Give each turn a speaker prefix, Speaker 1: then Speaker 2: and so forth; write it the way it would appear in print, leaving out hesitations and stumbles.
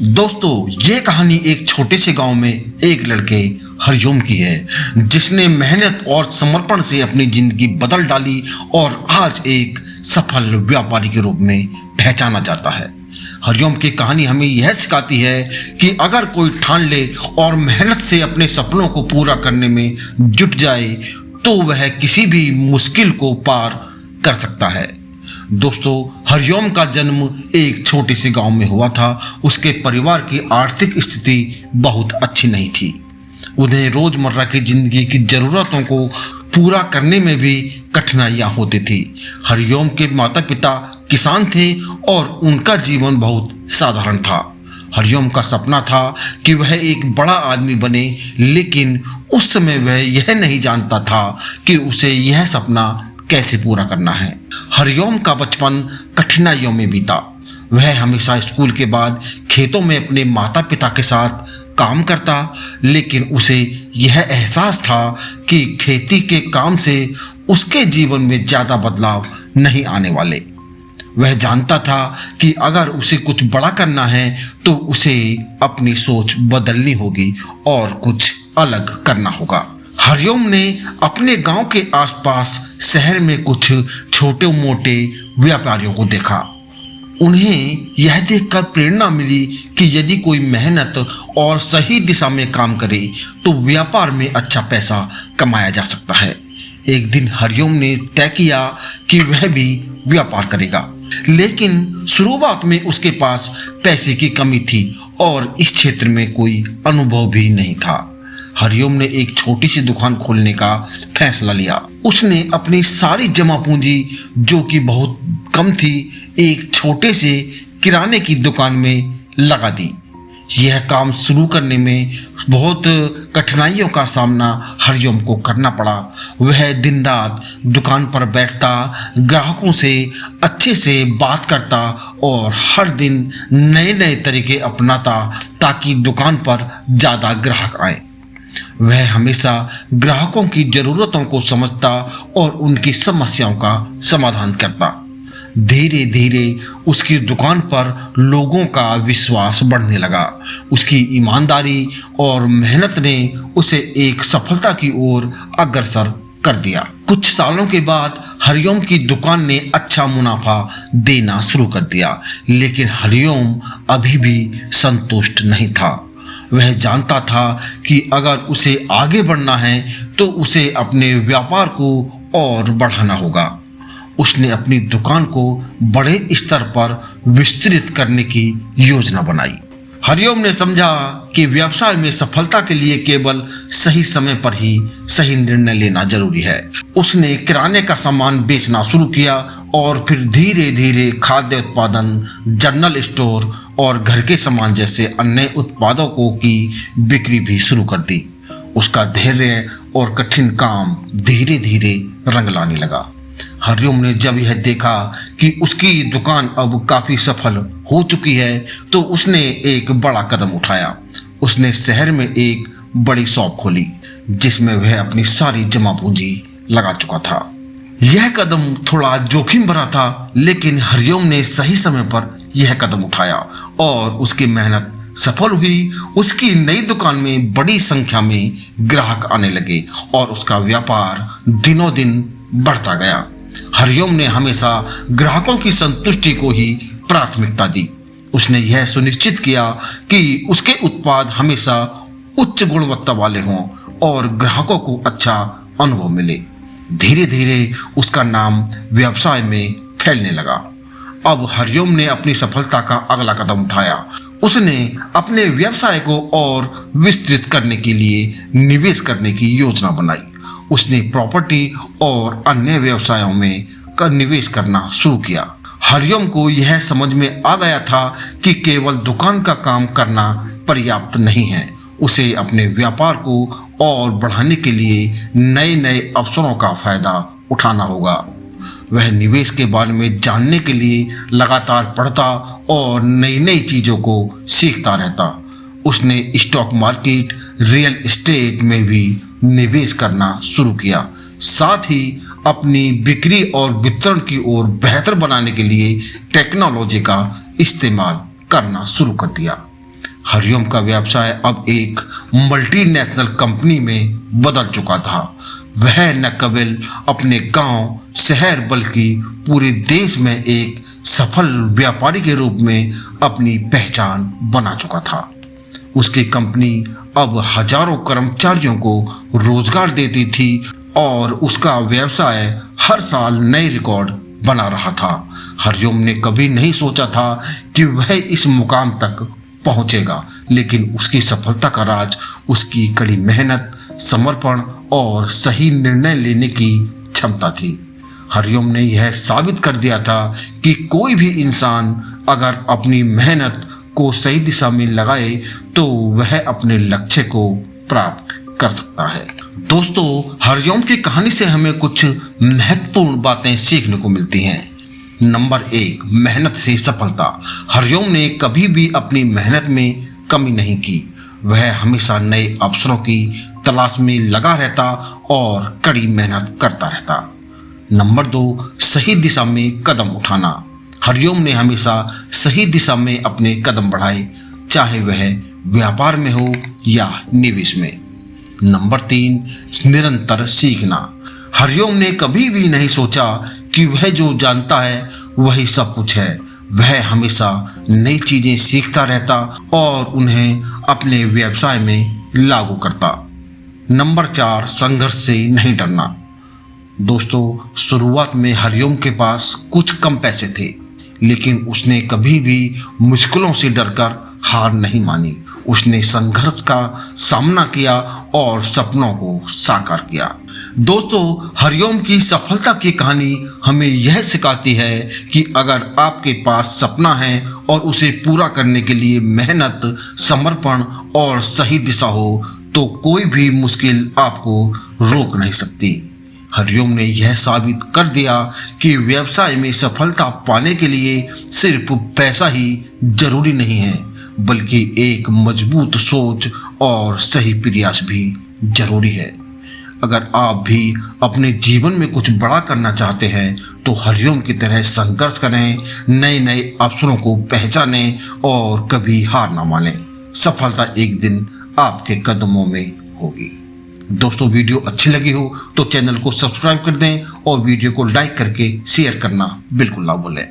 Speaker 1: दोस्तों, ये कहानी एक छोटे से गांव में एक लड़के हरिओम की है जिसने मेहनत और समर्पण से अपनी जिंदगी बदल डाली और आज एक सफल व्यापारी के रूप में पहचाना जाता है। हरिओम की कहानी हमें यह सिखाती है कि अगर कोई ठान ले और मेहनत से अपने सपनों को पूरा करने में जुट जाए तो वह किसी भी मुश्किल को पार कर सकता है। दोस्तों, हरिओम का जन्म एक छोटे से गांव में हुआ था। उसके परिवार की आर्थिक स्थिति बहुत अच्छी नहीं थी। उन्हें रोजमर्रा की जिंदगी की जरूरतों को पूरा करने में भी कठिनाइयां होती थी। हरिओम के माता पिता किसान थे और उनका जीवन बहुत साधारण था। हरिओम का सपना था कि वह एक बड़ा आदमी बने, लेकिन उस समय वह यह नहीं जानता था कि उसे यह सपना कैसे पूरा करना है। हरिओम का बचपन कठिनाइयों में बीता। वह हमेशा स्कूल के बाद खेतों में अपने माता पिता के साथ काम करता, लेकिन उसे यह एहसास था कि खेती के काम से उसके जीवन में ज़्यादा बदलाव नहीं आने वाले। वह जानता था कि अगर उसे कुछ बड़ा करना है तो उसे अपनी सोच बदलनी होगी और कुछ अलग करना होगा। हरिओम ने अपने गांव के आसपास शहर में कुछ छोटे मोटे व्यापारियों को देखा। उन्हें यह देखकर प्रेरणा मिली कि यदि कोई मेहनत और सही दिशा में काम करे तो व्यापार में अच्छा पैसा कमाया जा सकता है। एक दिन हरिओम ने तय किया कि वह भी व्यापार करेगा, लेकिन शुरुआत में उसके पास पैसे की कमी थी और इस क्षेत्र में कोई अनुभव भी नहीं था। हरिओम ने एक छोटी सी दुकान खोलने का फैसला लिया। उसने अपनी सारी जमा पूंजी, जो कि बहुत कम थी, एक छोटे से किराने की दुकान में लगा दी। यह काम शुरू करने में बहुत कठिनाइयों का सामना हरिओम को करना पड़ा। वह दिन रात दुकान पर बैठता, ग्राहकों से अच्छे से बात करता और हर दिन नए नए तरीके अपनाता ताकि दुकान पर ज़्यादा ग्राहक आए। वह हमेशा ग्राहकों की ज़रूरतों को समझता और उनकी समस्याओं का समाधान करता। धीरे धीरे उसकी दुकान पर लोगों का विश्वास बढ़ने लगा। उसकी ईमानदारी और मेहनत ने उसे एक सफलता की ओर अग्रसर कर दिया। कुछ सालों के बाद हरिओम की दुकान ने अच्छा मुनाफा देना शुरू कर दिया, लेकिन हरिओम अभी भी संतुष्ट नहीं था। वह जानता था कि अगर उसे आगे बढ़ना है तो उसे अपने व्यापार को और बढ़ाना होगा। उसने अपनी दुकान को बड़े स्तर पर विस्तृत करने की योजना बनाई। हरिओम ने समझा कि व्यवसाय में सफलता के लिए केवल सही समय पर ही सही निर्णय लेना जरूरी है। उसने किराने का सामान बेचना शुरू किया और फिर धीरे धीरे खाद्य उत्पादन, जनरल स्टोर और घर के सामान जैसे अन्य उत्पादों की बिक्री भी शुरू कर दी। उसका धैर्य और कठिन काम धीरे धीरे रंग लाने लगा। हरिओम ने जब यह देखा कि उसकी दुकान अब काफ़ी सफल हो चुकी है तो उसने एक बड़ा कदम उठाया। उसने शहर में एक बड़ी शॉप खोली जिसमें वह अपनी सारी जमा पूंजी लगा चुका था। यह कदम थोड़ा जोखिम भरा था, लेकिन हरिओम ने सही समय पर यह कदम उठाया और उसकी मेहनत सफल हुई। उसकी नई दुकान में बड़ी संख्या में ग्राहक आने लगे और उसका व्यापार दिनों दिन बढ़ता गया। हरिओम ने हमेशा ग्राहकों की संतुष्टि को ही प्राथमिकता दी। उसने यह सुनिश्चित किया कि उसके उत्पाद हमेशा उच्च गुणवत्ता वाले हों और ग्राहकों को अच्छा अनुभव मिले। धीरे धीरे उसका नाम व्यवसाय में फैलने लगा। अब हरिओम ने अपनी सफलता का अगला कदम उठाया। उसने अपने व्यवसाय को और विस्तृत करने के लिए निवेश करने की योजना बनाई। उसने प्रॉपर्टी और अन्य व्यवसायों में निवेश करना शुरू किया। हरिओम को यह समझ में आ गया था कि केवल दुकान का काम करना पर्याप्त नहीं है। उसे अपने व्यापार को और बढ़ाने के लिए नए नए अवसरों का फायदा उठाना होगा। वह निवेश के बारे में जानने के लिए लगातार पढ़ता और नई नई चीज़ों को सीखता रहता। उसने स्टॉक मार्केट, रियल एस्टेट में भी निवेश करना शुरू किया। साथ ही अपनी बिक्री और वितरण की ओर बेहतर बनाने के लिए टेक्नोलॉजी का इस्तेमाल करना शुरू कर दिया। हरिओम का व्यवसाय अब एक मल्टीनेशनल कंपनी में बदल चुका था। वह न केवल अपने गांव शहर बल्कि पूरे देश में एक सफल व्यापारी के रूप में अपनी पहचान बना चुका था। उसकी कंपनी अब हजारों कर्मचारियों को रोजगार देती थी और उसका व्यवसाय हर साल नए रिकॉर्ड बना रहा था। हरिओम ने कभी नहीं सोचा था कि वह इस मुकाम तक पहुंचेगा, लेकिन उसकी सफलता का राज उसकी कड़ी मेहनत, समर्पण और सही निर्णय लेने की क्षमता थी। हरिओम ने यह साबित कर दिया था कि कोई भी इंसान अगर अपनी मेहनत को सही दिशा में लगाए तो वह अपने लक्ष्य को प्राप्त कर सकता है। दोस्तों, हरिओम की कहानी से हमें कुछ महत्वपूर्ण बातें सीखने को मिलती हैं। नंबर 1, मेहनत से सफलता। हरिओम ने कभी भी अपनी मेहनत में कमी नहीं की। वह हमेशा नए अवसरों की तलाश में लगा रहता और कड़ी मेहनत करता रहता। नंबर 2, सही दिशा में कदम उठाना। हरिओम ने हमेशा सही दिशा में अपने कदम बढ़ाए, चाहे वह व्यापार में हो या निवेश में। नंबर 3, निरंतर सीखना। हरिओम ने कभी भी नहीं सोचा कि वह जो जानता है वही सब कुछ है। वह हमेशा नई चीजें सीखता रहता और उन्हें अपने व्यवसाय में लागू करता। नंबर 4, संघर्ष से नहीं डरना। दोस्तों, शुरुआत में हरिओम के पास कुछ कम पैसे थे, लेकिन उसने कभी भी मुश्किलों से डरकर हार नहीं मानी। उसने संघर्ष का सामना किया और सपनों को साकार किया। दोस्तों, हरिओम की सफलता की कहानी हमें यह सिखाती है कि अगर आपके पास सपना है और उसे पूरा करने के लिए मेहनत, समर्पण और सही दिशा हो तो कोई भी मुश्किल आपको रोक नहीं सकती। हरिओम ने यह साबित कर दिया कि व्यवसाय में सफलता पाने के लिए सिर्फ पैसा ही जरूरी नहीं है, बल्कि एक मजबूत सोच और सही प्रयास भी जरूरी है। अगर आप भी अपने जीवन में कुछ बड़ा करना चाहते हैं तो हरिओम की तरह संघर्ष करें, नए नए अवसरों को पहचानें और कभी हार ना मानें। सफलता एक दिन आपके कदमों में होगी। दोस्तों, वीडियो अच्छी लगी हो तो चैनल को सब्सक्राइब कर दें और वीडियो को लाइक करके शेयर करना बिल्कुल ना भूलें।